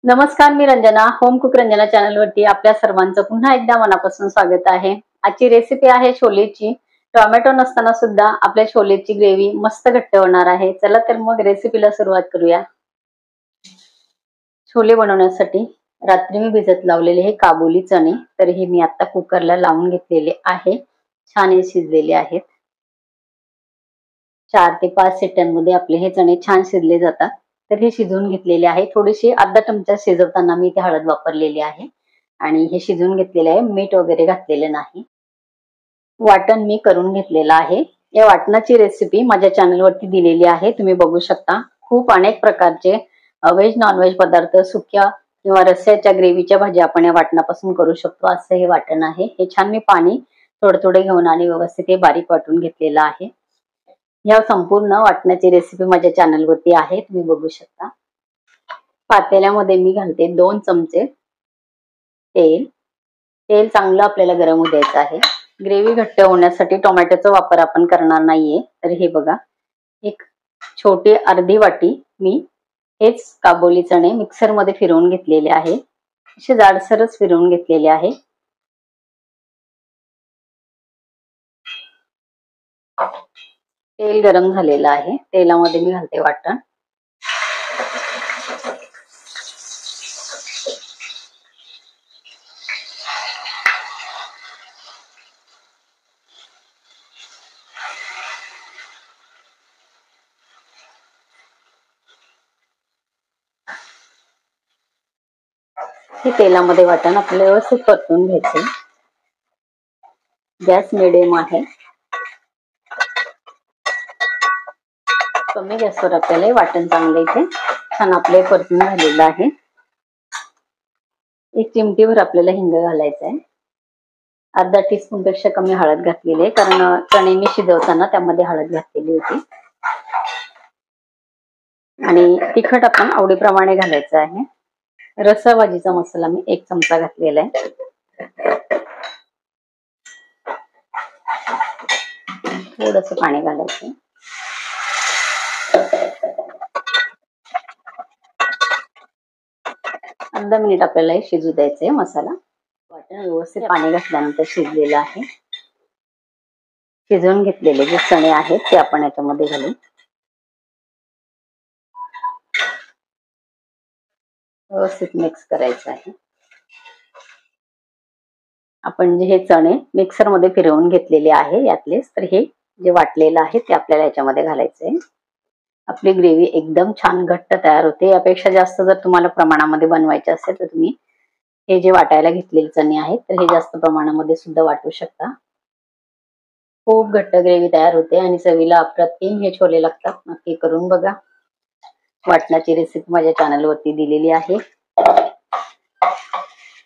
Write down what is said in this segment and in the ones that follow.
नमस्कार, मी Ranjana. Home cook Ranjana channel वरती आपल्या सर्वांचं पुन्हा एकदा मनापासून स्वागत आहे. आजची रेसिपी आहे छोलेची. टोमॅटो नसताना सुद्धा आपल्या छोलेची ग्रेव्ही मस्त घट्ट होणार आहे. चला तर मग रेसिपीला सुरुवात करूया. छोले बनवण्यासाठी रात्री मी भिजत लावलेले हे काबुली चणे, तर हे मी आता कुकरला लावून घेतलेले आहे. छान हे शिजलेले आहेत. 4 ते 5 शिट्ट्यांमध्ये आपले हे चणे छान शिजले जातात. तर हे शिजवून घेतलेले आहे. थोडीशी अर्धा चमचा शिजवताना मी इथे हळद वापरलेली आहे आणि हे शिजवून घेतलेले आहे. मीठ वगैरे घातलेले नाही. वाटण मी करून घेतलेलं आहे. या वाटणाची रेसिपी माझ्या चॅनलवरती दिलेली आहे, तुम्ही बघू शकता. खूप अनेक प्रकारचे व्हेज नॉनव्हेज पदार्थ, सुक्या किंवा रस्स्याच्या ग्रेव्हीच्या भाज्या आपण या वाटणापासून करू शकतो. असं हे वाटण आहे. हे छान मी पाणी थोडं थोडं घेऊन आणि व्यवस्थित हे बारीक वाटून घेतलेलं आहे. या संपूर्ण वाटणाची रेसिपी माझ्या चॅनलवरती आहे, तुम्ही बघू शकता. पातेल्यामध्ये मी घालते 2 चमचे तेल. तेल चांगलं आपल्याला गरम होऊ द्यायचं आहे. ग्रेव्ही घट्ट होण्यासाठी टोमॅटोचा वापर आपण करणार नाहीये. तर हे बघा, एक छोटी अर्धी वाटी मी हेच काबुली चणे मिक्सर मध्ये फिरवून घेतलेले आहे. असे जाडसरच फिरवून घेतलेले आहे. तेल गरम झालेलं आहे. तेलामध्ये मी घालते वाटण. हे तेलामध्ये वाटण आपल्याला व्यवस्थित परतून घ्यायचे. गॅस मिडियम आहे. कमी गॅसवर आपल्याला वाटण चांगलं इथे छान आपले परतून झालेलं आहे. 1 चिमटीभर आपल्याला हिंग घालायचं आहे. अर्धा टीस्पून पेक्षा कमी हळद घातलेली आहे, कारण चणे मी शिजवताना त्यामध्ये हळद घातलेली होती. आणि तिखट आपण आवडीप्रमाणे घालायचं आहे. रस्सा भाजीचा मसाला मी 1 चमचा घातलेला आहे. थोडंसं पाणी घालायचं. अर्धा मिनिट आपल्याला हे शिजू द्यायचंय मसाला. वाटण व्यवस्थित पाणी घातल्यानंतर शिजलेलं आहे. शिजवून घेतलेले जे चणे आहेत ते आपण याच्यामध्ये घालू. व्यवस्थित मिक्स करायचं आहे. आपण जे हे चणे मिक्सर मध्ये फिरवून घेतलेले आहे यातलेच, तर हे जे वाटलेलं आहे ते आपल्याला याच्यामध्ये घालायचंय. आपली ग्रेव्ही एकदम छान घट्ट तयार होते. यापेक्षा जास्त जर तुम्हाला प्रमाणामध्ये बनवायचे असेल तर तुम्ही हे जे वाटायला घेतलेले चणे आहेत तर हे जास्त प्रमाणामध्ये सुद्धा वाटू शकता. खूप घट्ट ग्रेव्ही तयार होते आणि चवीला अप्रतिम हे छोले लागतात. नक्की करून बघा. वाटणाची रेसिपी माझ्या चॅनलवरती दिलेली आहे.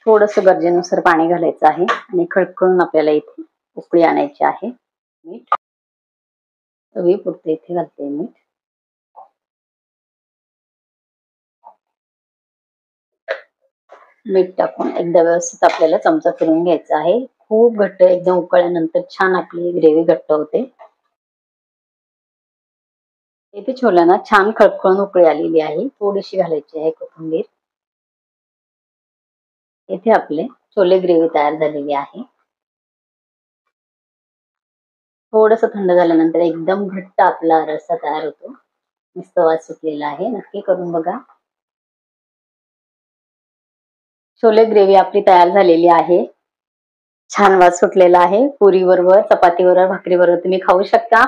थोडंसं गरजेनुसार पाणी घालायचं आहे आणि खळखळून आपल्याला इथे उकळी आणायची आहे. मीठ चवीपुरते इथे घालते. मीठ टाकून एकदा व्यवस्थित आपल्याला चमचा फिरवून घ्यायचा आहे. खूप घट्ट एकदम उकळल्यानंतर छान आपली ग्रेव्ही घट्ट होते. इथे छोल्यांना छान खळखळून उकळी आलेली आहे. थोडीशी घालायची आहे कोथिंबीर. इथे आपले छोले ग्रेव्ही तयार झालेली आहे. थोडंसं थंड झाल्यानंतर एकदम घट्ट आपला रस्सा तयार होतो. मस्त वास सुटलेला आहे. नक्की करून बघा. छोले ग्रेव्ही आपली तयार झालेली आहे. छान वास सुटलेला आहे. पुरी बरोबर, चपाती बरोबर, भाकरी बरोबर तुम्ही खाऊ शकता.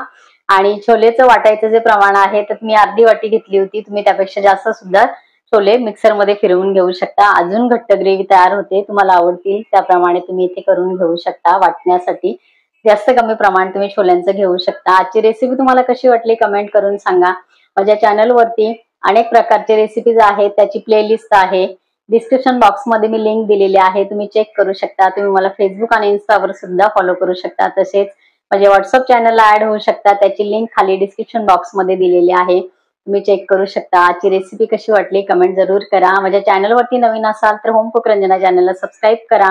आणि छोलेचं वाटायचं जे प्रमाण आहे तर मी अर्धी वाटी घेतली होती. तुम्ही त्यापेक्षा जास्त सुद्धा छोले मिक्सर मध्ये फिरवून घेऊ शकता. अजून घट्ट ग्रेव्ही तयार होते. तुम्हाला आवडतील त्याप्रमाणे तुम्ही इथे करून घेऊ शकता. वाटण्यासाठी जास्त कमी प्रमाण तुम्ही छोल्यांचं घेऊ शकता. आजची रेसिपी तुम्हाला कशी वाटली कमेंट करून सांगा. माझ्या चॅनलवरती अनेक प्रकारचे रेसिपीज आहेत, त्याची प्लेलिस्ट आहे. डिस्क्रिप्शन बॉक्स मध्ये मी लिंक दिलेली आहे, तुम्ही चेक करू शकता. तुम्ही मला फेसबुक आणि इन्स्टावर सुद्धा फॉलो करू शकता. तसेच माझ्या व्हॉट्सअप चॅनलला ऍड होऊ शकता. त्याची लिंक खाली डिस्क्रिप्शन बॉक्स मध्ये दिलेली आहे, तुम्ही चेक करू शकता. आजची रेसिपी कशी वाटली कमेंट जरूर करा. माझ्या चॅनलवरती नवीन असाल तर होम कुक रंजना चॅनलला सबस्क्राईब करा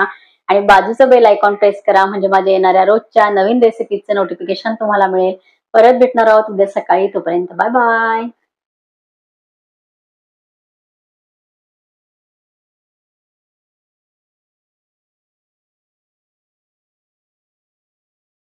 आणि बाजूचं बेल आयकॉन प्रेस करा, म्हणजे माझ्या येणाऱ्या रोजच्या नवीन रेसिपीचं नोटिफिकेशन तुम्हाला मिळेल. परत भेटणार आहोत उद्या सकाळी. तोपर्यंत बाय बाय.